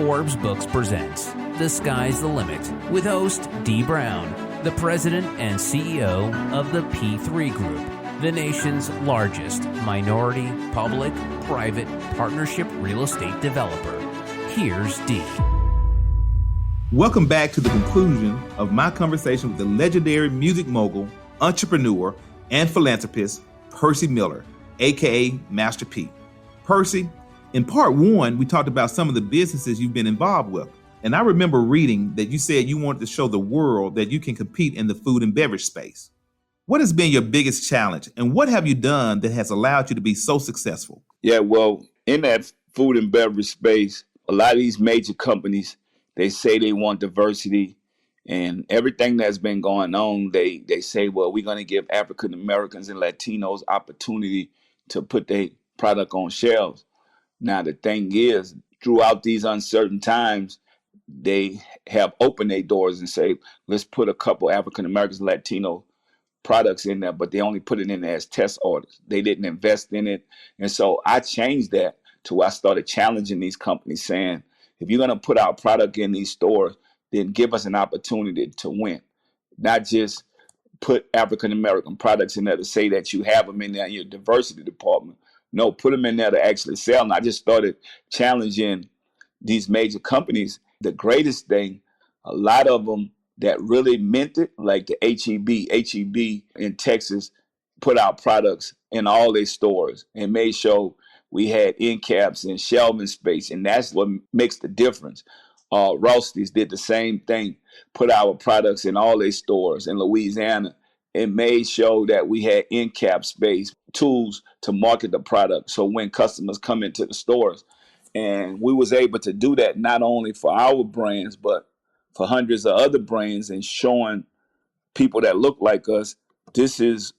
Forbes Books presents The Sky's the Limit with host Dee Brown, the president and CEO of the P3 Group, the nation's largest minority, public, private partnership real estate developer. Here's Dee. Welcome back to the conclusion of my conversation with the legendary music mogul, entrepreneur, and philanthropist, Percy Miller, aka Master P. Percy, in part one, we talked about some of the businesses you've been involved with. And I remember reading that you said you wanted to show the world that you can compete in the food and beverage space. What has been your biggest challenge, and what have you done that has allowed you to be so successful? Yeah, well, in that food and beverage space, a lot of these major companies, they say they want diversity, and everything that's been going on, they say, well, we're going to give African Americans and Latinos opportunity to put their product on shelves. Now, the thing is, throughout these uncertain times, they have opened their doors and say, let's put a couple African Americans, Latino products in there, but they only put it in there as test orders. They didn't invest in it. And so I changed that to where I started challenging these companies, saying, if you're going to put our product in these stores, then give us an opportunity to win. Not just put African American products in there to say that you have them in there in your diversity department. No, put them in there to actually sell. And I just started challenging these major companies. The greatest thing, a lot of them that really meant it, like the HEB in Texas, put out products in all their stores and made sure we had end caps and shelving space. And that's what makes the difference. Rosty's did the same thing, put our products in all their stores in Louisiana and made sure that we had end cap space, tools to market the product. So when customers come into the stores, and we was able to do that not only for our brands, but for hundreds of other brands, and showing people that look like us, this is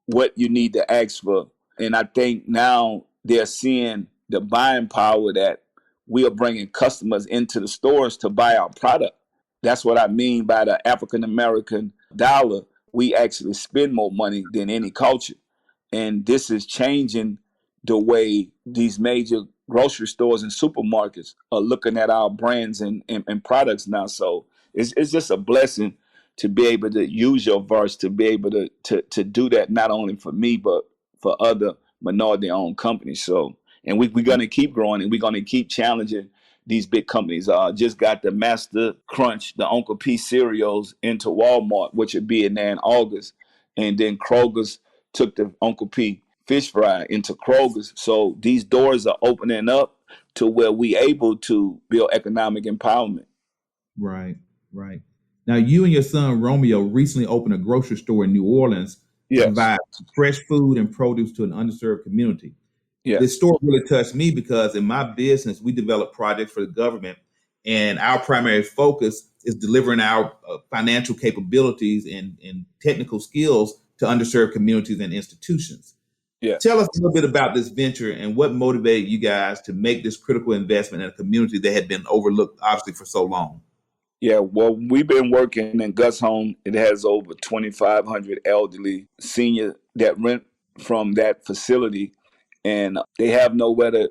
what you need to ask for. And I think now they're seeing the buying power that we are bringing customers into the stores to buy our product. That's what I mean by the African American dollar. We actually spend more money than any culture. And this is changing the way these major grocery stores and supermarkets are looking at our brands and products now. So it's just a blessing to be able to use your voice, to be able to do that, not only for me, but for other minority-owned companies. So, and we're going to keep growing, and we're going to keep challenging these big companies. Just got the Master Crunch, the Uncle P cereals into Walmart, which would be in there in August. And then Kroger's took the Uncle P fish fry into Kroger's. So these doors are opening up to where we able to build economic empowerment. Right. Now, you and your son Romeo recently opened a grocery store in New Orleans to provide fresh food and produce to an underserved community. Yes. This store really touched me because in my business, we develop projects for the government, and our primary focus is delivering our financial capabilities and technical skills to underserved communities and institutions. Yeah. Tell us a little bit about this venture and what motivated you guys to make this critical investment in a community that had been overlooked, obviously, for so long. Yeah, well, we've been working in Gus Home. It has over 2,500 elderly seniors that rent from that facility, and they have nowhere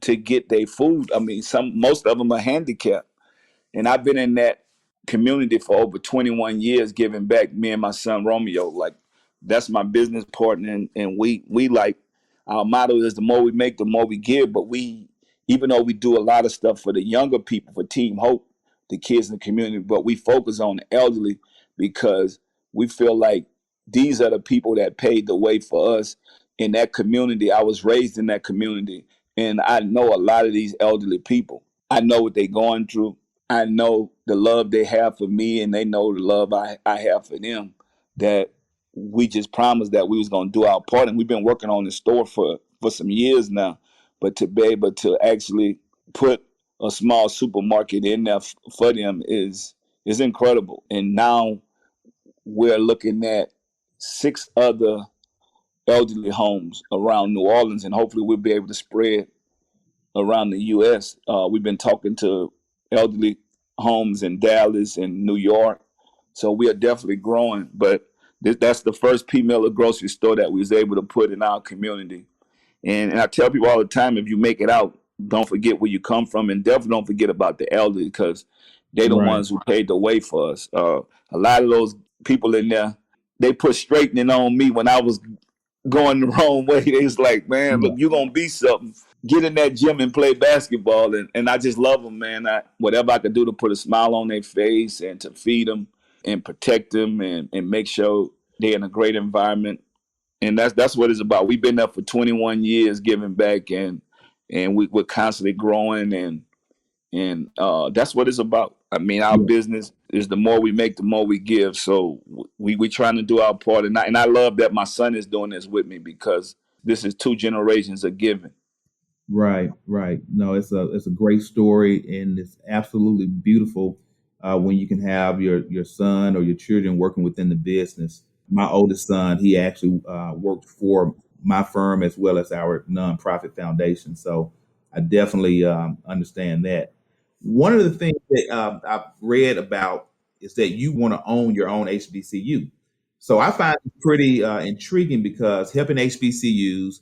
to get their food. I mean, most of them are handicapped. And I've been in that community for over 21 years, giving back, me and my son Romeo. Like, that's my business partner, and we like, our motto is the more we make, the more we give. But even though we do a lot of stuff for the younger people, for Team Hope, the kids in the community, but we focus on the elderly because we feel like these are the people that paved the way for us in that community. I was raised in that community, and I know a lot of these elderly people. I know what they're going through. I know the love they have for me, and they know the love I have for them, that we just promised that we was going to do our part. And we've been working on the store for some years now, but to be able to actually put a small supermarket in there for them is incredible. And now we're looking at 6 other elderly homes around New Orleans, and hopefully we'll be able to spread around the U.S. We've been talking to elderly homes in Dallas and New York. So we are definitely growing, but that's the first P. Miller grocery store that we was able to put in our community. And I tell people all the time, if you make it out, don't forget where you come from, and definitely don't forget about the elderly, because they the Right. ones who paved the way for us. A lot of those people in there, they put straightening on me when I was going the wrong way. They was like, man, look, you're going to be something. Get in that gym and play basketball. And I just love them, man. Whatever I could do to put a smile on their face and to feed them and protect them and make sure they're in a great environment. And that's what it's about. We've been there for 21 years giving back, and we're constantly growing, and that's what it's about. I mean, our business is the more we make, the more we give. So we trying to do our part, and I love that my son is doing this with me, because this is 2 generations of giving. Right. No, it's a great story, and it's absolutely beautiful when you can have your son or your children working within the business. My oldest son, he actually worked for my firm as well as our nonprofit foundation. So I definitely understand that. One of the things that I've read about is that you want to own your own HBCU. So I find it pretty intriguing, because helping HBCUs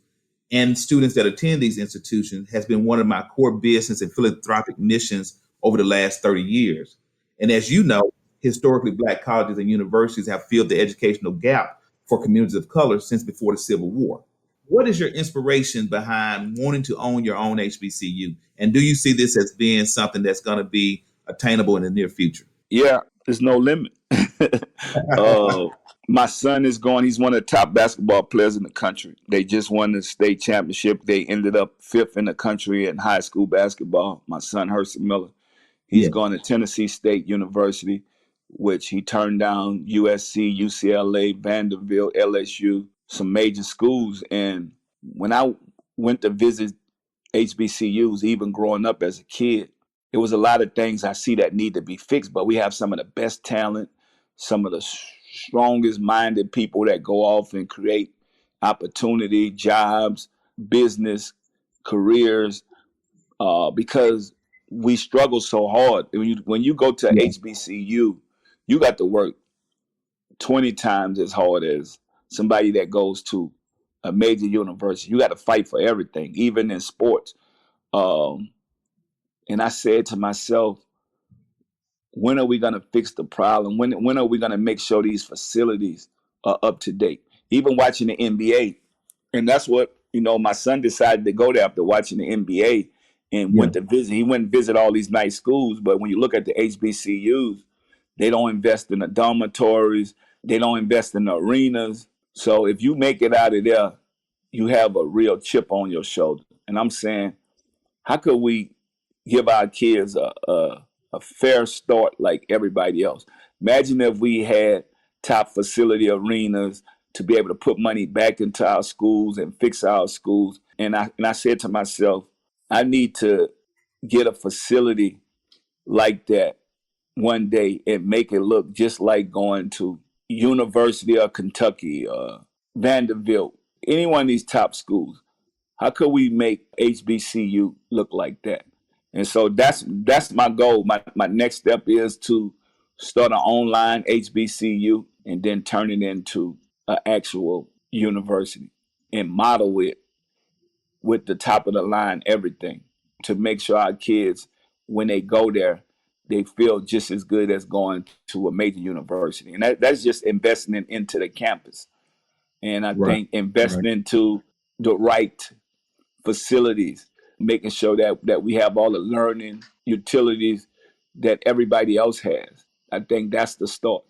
and students that attend these institutions has been one of my core business and philanthropic missions over the last 30 years. And as you know, historically Black colleges and universities have filled the educational gap for communities of color since before the Civil War. What is your inspiration behind wanting to own your own HBCU? And do you see this as being something that's going to be attainable in the near future? Yeah, there's no limit. My son is going, he's one of the top basketball players in the country. They just won the state championship. They ended up 5th in the country in high school basketball. My son, Percy Miller, he's going to Tennessee State University, which he turned down USC, UCLA, Vanderbilt, LSU, some major schools. And when I went to visit HBCUs, even growing up as a kid, there was a lot of things I see that need to be fixed, but we have some of the best talent, some of the strongest minded people that go off and create opportunity, jobs, business, careers, because we struggle so hard. When you go to HBCU, you got to work 20 times as hard as somebody that goes to a major university. You got to fight for everything, even in sports. And I said to myself, when are we going to fix the problem? When are we going to make sure these facilities are up to date? Even watching the NBA, and that's what, my son decided to go there after watching the NBA and went to visit. He went and visit all these nice schools, but when you look at the HBCUs, they don't invest in the dormitories. They don't invest in the arenas. So if you make it out of there, you have a real chip on your shoulder. And I'm saying, how could we give our kids a fair start like everybody else? Imagine if we had top facility arenas to be able to put money back into our schools and fix our schools. And I said to myself, I need to get a facility like that one day and make it look just like going to University of Kentucky, Vanderbilt, any one of these top schools. How could we make HBCU look like that? And so that's my goal. My next step is to start an online HBCU and then turn it into an actual university and model it with the top of the line everything, to make sure our kids, when they go there, they feel just as good as going to a major university. And that's just investing into the campus. And I think investing into the right facilities, making sure that we have all the learning utilities that everybody else has. I think that's the start.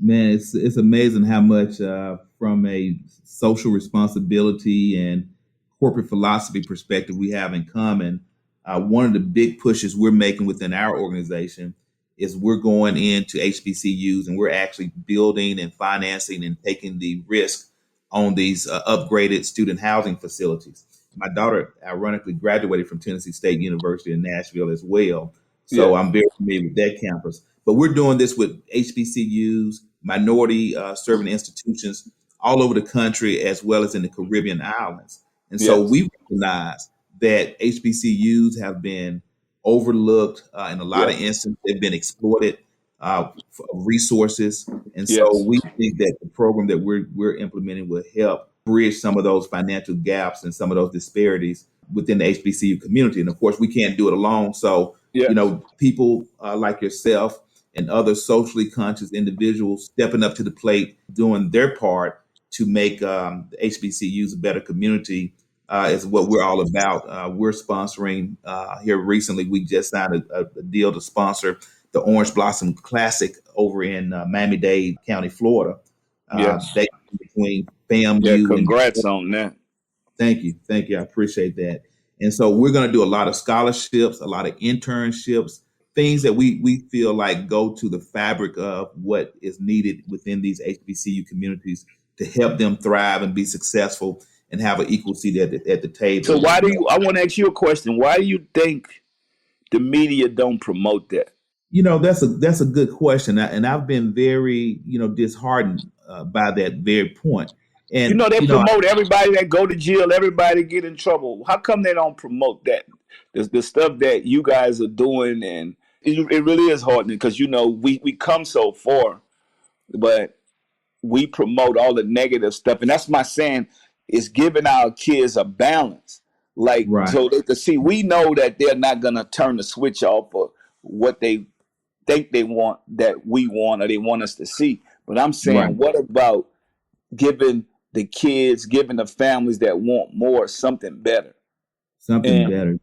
Man, it's amazing how much from a social responsibility and corporate philosophy perspective we have in common. One of the big pushes we're making within our organization is we're going into HBCUs and we're actually building and financing and taking the risk on these upgraded student housing facilities. My daughter, ironically, graduated from Tennessee State University in Nashville as well. So I'm very familiar with that campus. But we're doing this with HBCUs, minority serving institutions all over the country, as well as in the Caribbean islands. And so we recognize that HBCUs have been overlooked in a lot of instances. They've been exploited for resources. And so we think that the program that we're implementing will help bridge some of those financial gaps and some of those disparities within the HBCU community. And of course, we can't do it alone. So, people like yourself and other socially conscious individuals stepping up to the plate, doing their part to make the HBCUs a better community is what we're all about. We're sponsoring here recently. We just signed a deal to sponsor the Orange Blossom Classic over in Miami-Dade County, Florida. They between FAMU congrats on that. Thank you. I appreciate that. And so we're going to do a lot of scholarships, a lot of internships, things that we feel like go to the fabric of what is needed within these HBCU communities to help them thrive and be successful and have an equal seat at the table. So I want to ask you a question. Why do you think the media don't promote that? That's a good question. And I've been very, disheartened by that very point. And they promote everybody that go to jail, everybody get in trouble. How come they don't promote that? The stuff that you guys are doing, and it really is heartening because we come so far, but we promote all the negative stuff, and that's my saying is giving our kids a balance, so they can see. We know that they're not gonna turn the switch off for what they think they want, that we want, or they want us to see. But I'm saying, what about giving the kids, giving the families that want more, something better? Better.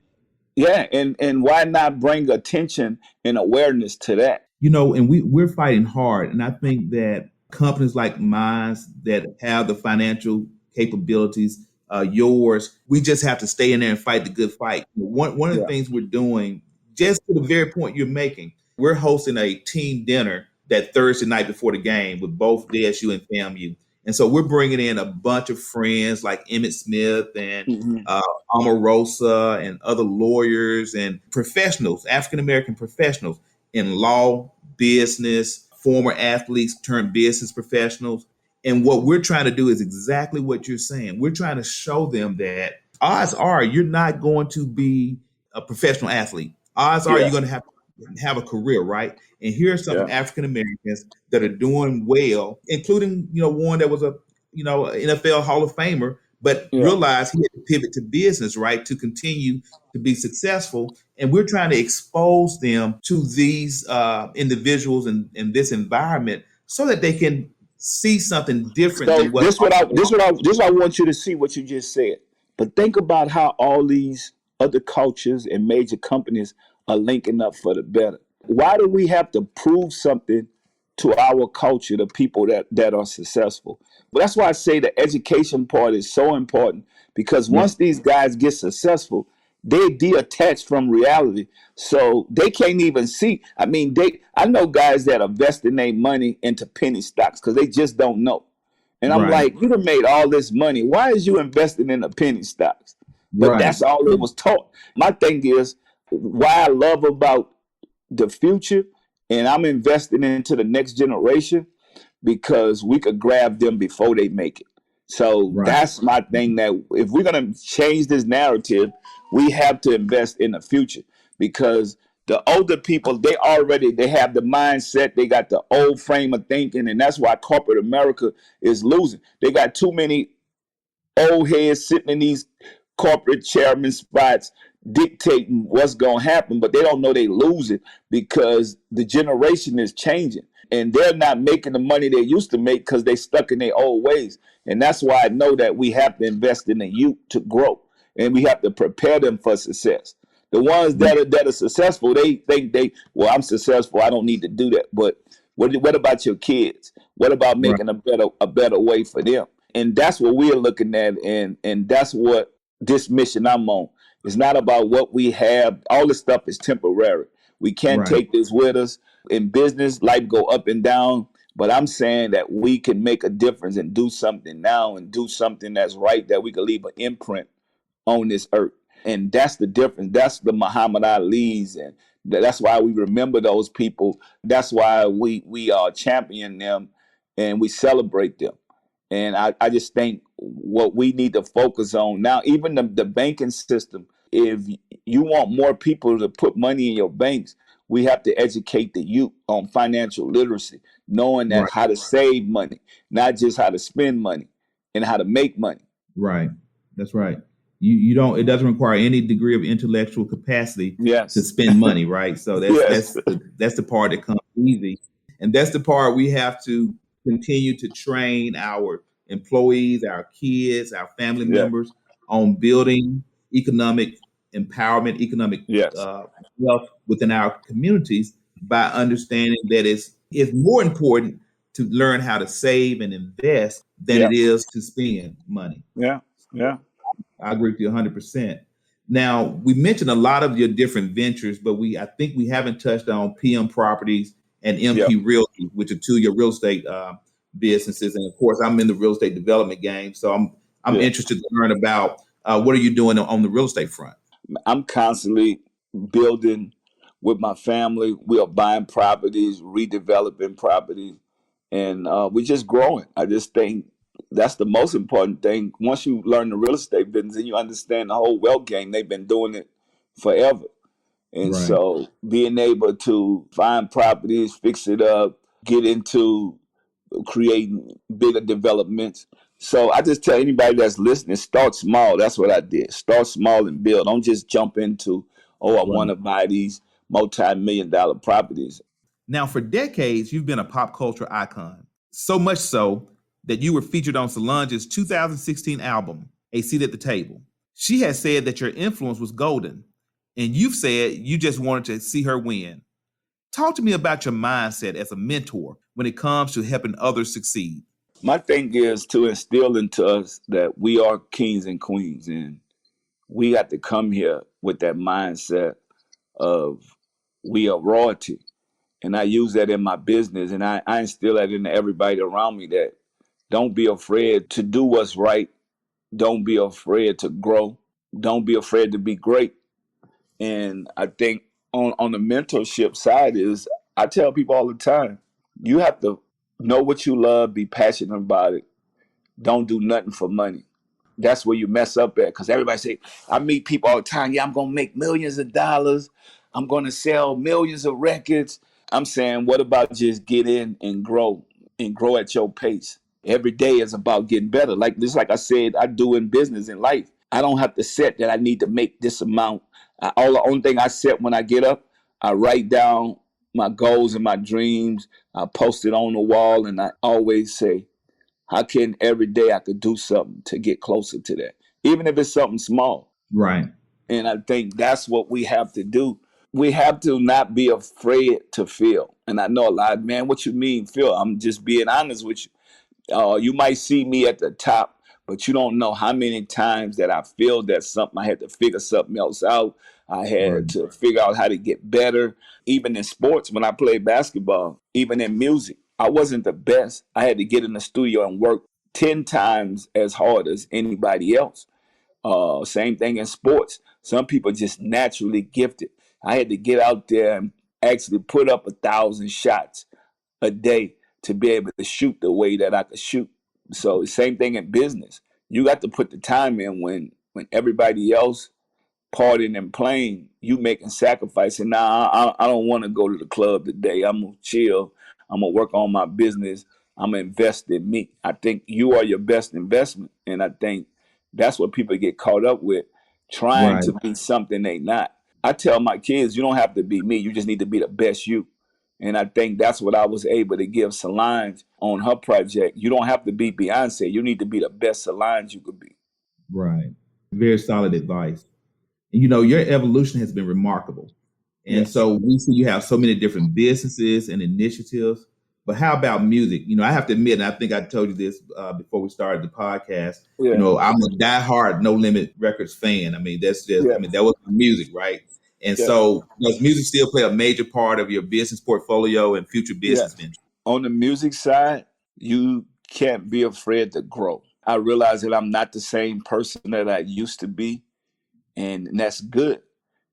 Yeah, and why not bring attention and awareness to that? And we're fighting hard. And I think that companies like mine that have the financial capabilities, yours, we just have to stay in there and fight the good fight. One of the things we're doing, just to the very point you're making, we're hosting a team dinner that Thursday night before the game with both DSU and FAMU. And so we're bringing in a bunch of friends like Emmett Smith and Omarosa and other lawyers and professionals, African-American professionals in law, business, former athletes turned business professionals. And what we're trying to do is exactly what you're saying. We're trying to show them that odds are you're not going to be a professional athlete. Odds are you're going to have a career, right? And here are some African Americans that are doing well, including, one that was a, NFL Hall of Famer, but realized he had to pivot to business, right, to continue to be successful. And we're trying to expose them to these individuals in this environment so that they can see something different. So than what this what I want you to see what you just said. But think about how all these other cultures and major companies are linking up for the better. Why do we have to prove something to our culture, the people that are successful? Well, that's why I say the education part is so important, because once these guys get successful, they detach from reality. So they can't even see. I mean, I know guys that are investing their money into penny stocks because they just don't know. And I'm like, you done made all this money. Why is you investing in the penny stocks? But that's all it was taught. My thing is, why I love about the future, and I'm investing into the next generation, because we could grab them before they make it. So that's my thing, that if we're going to change this narrative, we have to invest in the future, because the older people, they have the mindset, they got the old frame of thinking, and that's why corporate America is losing. They got too many old heads sitting in these corporate chairman spots dictating what's going to happen, but they don't know they lose it because the generation is changing and they're not making the money they used to make because they stuck in their old ways. And that's why I know that we have to invest in the youth to grow, and we have to prepare them for success. The ones that are successful, they think well, I'm successful, I don't need to do that. But what about your kids? What about making a better way for them? And that's what we're looking at, and that's what this mission I'm on. It's not about what we have. All this stuff is temporary. We can't take this with us. In business, life go up and down. But I'm saying that we can make a difference and do something now, and do something that's right, that we can leave an imprint on this earth. And that's the difference. That's the Muhammad Ali's, and that's why we remember those people. That's why we champion them and we celebrate them. And I just think what we need to focus on now, even the banking system, if you want more people to put money in your banks, we have to educate the youth on financial literacy, knowing that how to save money, not just how to spend money, and how to make money. Right. That's right. You don't. It doesn't require any degree of intellectual capacity Yes. to spend money, right? So that's the part that comes easy, and that's the part we have to continue to train our employees, our kids, our family members on building economic empowerment, economic wealth within our communities by understanding that it's more important to learn how to save and invest than it is to spend money. Yeah. I agree with you 100%. Now, we mentioned a lot of your different ventures, but I think we haven't touched on PM Properties and MP Realty, which are two of your real estate businesses. And of course, I'm in the real estate development game, so I'm interested to learn about what are you doing on the real estate front. I'm constantly building with my family. We are buying properties, redeveloping properties, and we're just growing. I just think that's the most important thing. Once you learn the real estate business and you understand the whole wealth game, they've been doing it forever. And so being able to find properties, fix it up, get into creating bigger developments. So I just tell anybody that's listening, start small. That's what I did. Start small and build. Don't just jump into, I want to buy these multi-million-dollar properties. Now, for decades, you've been a pop culture icon. So much so that you were featured on Solange's 2016 album, A Seat at the Table. She has said that your influence was golden, and you've said you just wanted to see her win. Talk to me about your mindset as a mentor when it comes to helping others succeed. My thing is to instill into us that we are kings and queens, and we got to come here with that mindset of we are royalty. And I use that in my business, and I instill that into everybody around me, that don't be afraid to do what's right. Don't be afraid to grow. Don't be afraid to be great. And I think on the mentorship side is, I tell people all the time, you have to know what you love, be passionate about it. Don't do nothing for money. That's where you mess up at, because everybody say, I meet people all the time, I'm going to make millions of dollars. I'm going to sell millions of records. I'm saying, what about just get in and grow at your pace? Every day is about getting better. Like I said, I do in business and life. I don't have to set that I need to make this amount. The only thing I set when I get up, I write down my goals and my dreams. I post it on the wall, and I always say, how can every day I could do something to get closer to that, even if it's something small. Right. And I think that's what we have to do. We have to not be afraid to fail. And I know a lot, man, what you mean, Phil? I'm just being honest with you. You might see me at the top, but you don't know how many times that I failed at something. I had to figure something else out. I had to figure out how to get better. Even in sports, when I played basketball, even in music, I wasn't the best. I had to get in the studio and work 10 times as hard as anybody else. Same thing in sports. Some people just naturally gifted. I had to get out there and actually put up 1,000 shots a day to be able to shoot the way that I could shoot. So the same thing in business. You got to put the time in when everybody else partying and playing, you making sacrifices. Now, I don't want to go to the club today. I'm going to chill. I'm going to work on my business. I'm going to invest in me. I think you are your best investment. And I think that's what people get caught up with, trying to be something they not. I tell my kids, you don't have to be me. You just need to be the best you. And I think that's what I was able to give Solange on her project. You don't have to be Beyonce. You need to be the best Solange you could be. Right. Very solid advice. And, your evolution has been remarkable. And so we see you have so many different businesses and initiatives. But how about music? I have to admit, and I think I told you this before we started the podcast, I'm a diehard No Limit Records fan. I mean, that's just, that was the music, right? And so does music still play a major part of your business portfolio and future business ventures? On the music side, you can't be afraid to grow. I realize that I'm not the same person that I used to be, and that's good.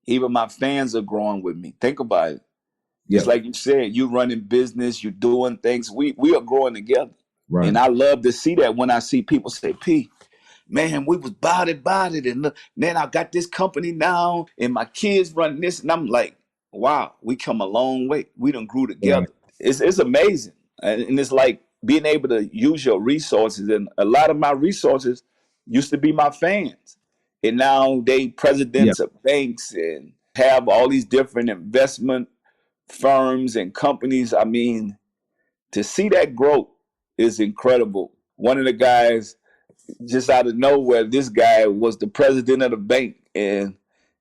Even my fans are growing with me. Think about it. It's like you said, you running business, you doing things. We are growing together. Right. And I love to see that when I see people say, P, man, we was about it. And look, man, I got this company now and my kids running this. And I'm like, wow, we come a long way. We done grew together. Right. It's amazing. And it's like being able to use your resources. And a lot of my resources used to be my fans. and now they presidents of banks and have all these different investment firms and companies. I mean, to see that growth is incredible. One of the guys, just out of nowhere, this guy was the president of the bank, and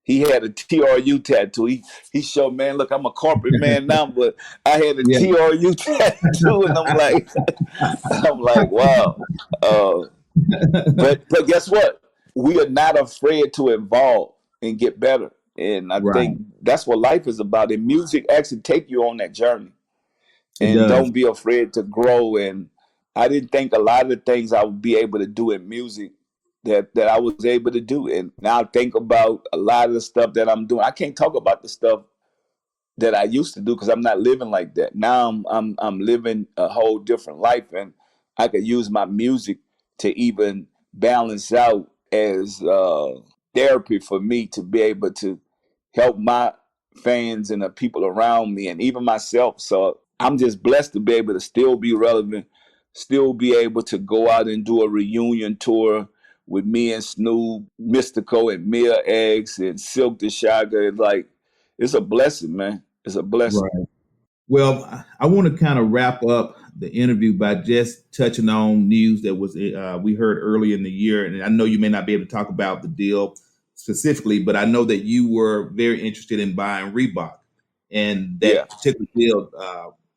he had a TRU tattoo. He showed, man, look, I'm a corporate man now, but I had a TRU tattoo, and I'm like, wow. But guess what? We are not afraid to evolve and get better, and I think that's what life is about. And music actually take you on that journey, and don't be afraid to grow. And I didn't think a lot of the things I would be able to do in music that I was able to do. And now I think about a lot of the stuff that I'm doing. I can't talk about the stuff that I used to do because I'm not living like that. Now I'm living a whole different life, and I could use my music to even balance out as therapy for me to be able to help my fans and the people around me and even myself. So I'm just blessed to be able to still be relevant, still be able to go out and do a reunion tour with me and Snoop, Mystico and Mia X and Silk the Shagger. Like, it's a blessing, man. It's a blessing. Right. Well, I want to kind of wrap up the interview by just touching on news that was we heard early in the year. And I know you may not be able to talk about the deal specifically, but I know that you were very interested in buying Reebok. And that particular deal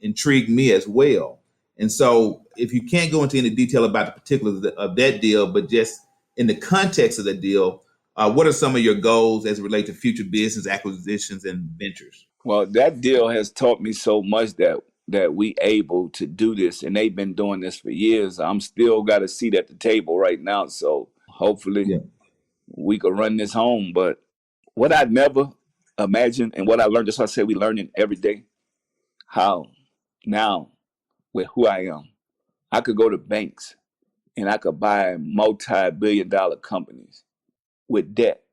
intrigued me as well. And so if you can't go into any detail about the particulars of that deal, but just in the context of the deal, what are some of your goals as it relates to future business acquisitions and ventures? Well, that deal has taught me so much that we able to do this, and they've been doing this for years. I'm still got a seat at the table right now, so hopefully we could run this home. But what I never imagined and what I learned, that's why I say we learning every day, how now with who I am, I could go to banks and I could buy multi-billion-dollar companies with debt.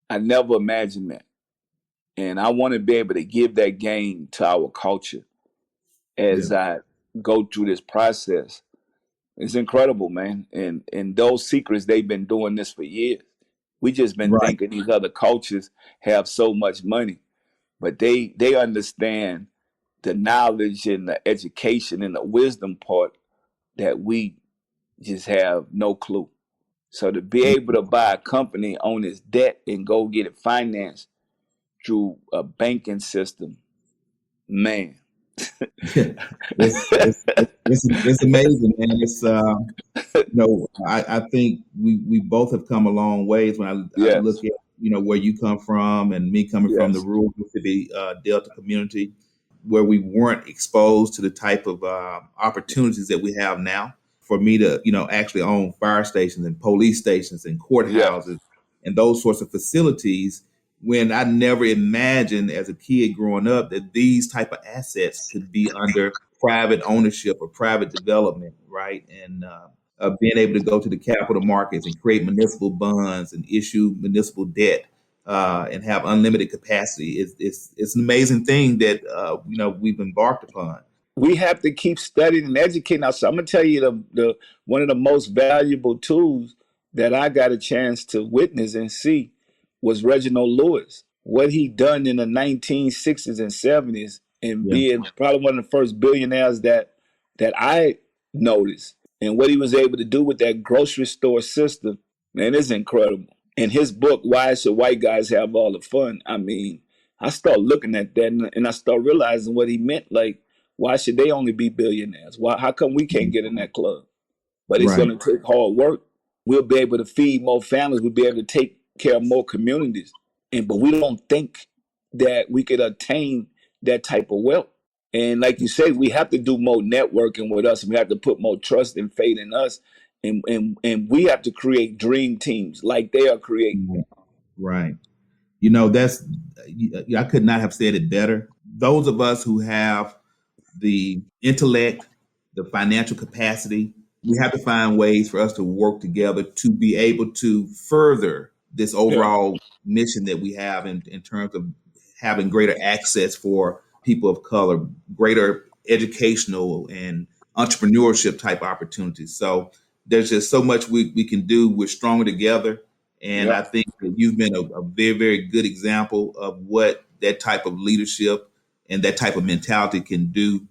I never imagined that. And I want to be able to give that game to our culture as I go through this process. It's incredible, man. And those secrets, they've been doing this for years. We just been thinking these other cultures have so much money, but they understand the knowledge and the education and the wisdom part that we just have no clue. So to be able to buy a company on its debt and go get it financed through a banking system, man. It's amazing, man. It's I think we both have come a long ways when I look at where you come from and me coming from the rural Mississippi Delta community, where we weren't exposed to the type of opportunities that we have now. For me to actually own fire stations and police stations and courthouses and those sorts of facilities, when I never imagined as a kid growing up that these type of assets could be under private ownership or private development, right? And being able to go to the capital markets and create municipal bonds and issue municipal debt and have unlimited capacity it's an amazing thing that we've embarked upon. We have to keep studying and educating ourselves. I'm gonna tell you the one of the most valuable tools that I got a chance to witness and see was Reginald Lewis. What he done in the 1960s and 70s and being probably one of the first billionaires that I noticed, and what he was able to do with that grocery store system, man, is incredible. In his book, Why Should White Guys Have All the Fun? I mean, I start looking at that and I start realizing what he meant. Like, why should they only be billionaires? How come we can't get in that club? But it's going to take hard work. We'll be able to feed more families. We'll be able to take care of more communities. But we don't think that we could attain that type of wealth. And like you say, we have to do more networking with us. And we have to put more trust and faith in us. And we have to create dream teams like they are creating. Right. I could not have said it better. Those of us who have the intellect, the financial capacity, we have to find ways for us to work together to be able to further this overall mission that we have in terms of having greater access for people of color, greater educational and entrepreneurship type opportunities. So there's just so much we can do. We're stronger together. And I think that you've been a very, very good example of what that type of leadership and that type of mentality can do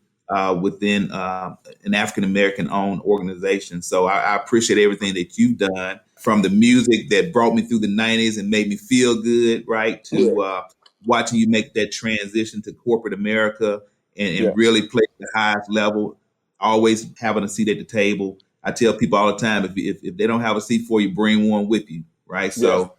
within an African-American owned organization. So I appreciate everything that you've done, from the music that brought me through the 90s and made me feel good, right, to watching you make that transition to corporate America and really play at the highest level, always having a seat at the table. I tell people all the time, if they don't have a seat for you, bring one with you, right? So,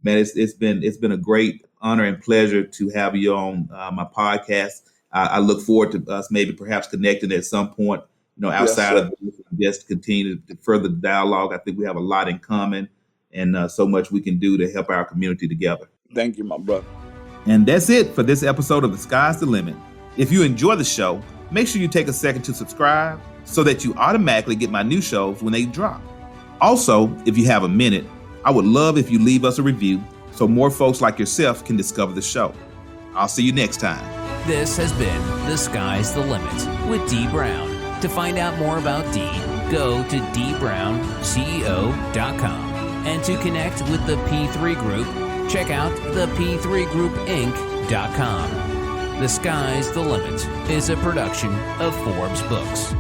man, it's been a great honor and pleasure to have you on my podcast. I look forward to us maybe perhaps connecting at some point, outside of this, just continue to further the dialogue. I think we have a lot in common, and so much we can do to help our community together. Thank you, my brother. And that's it for this episode of The Sky's the Limit. If you enjoy the show, make sure you take a second to subscribe so that you automatically get my new shows when they drop. Also, if you have a minute, I would love if you leave us a review so more folks like yourself can discover the show. I'll see you next time. This has been The Sky's the Limit with Dee Brown. To find out more about Dee, go to dbrownceo.com. And to connect with the P3 Group, check out thep3groupinc.com. The Sky's the Limit is a production of Forbes Books.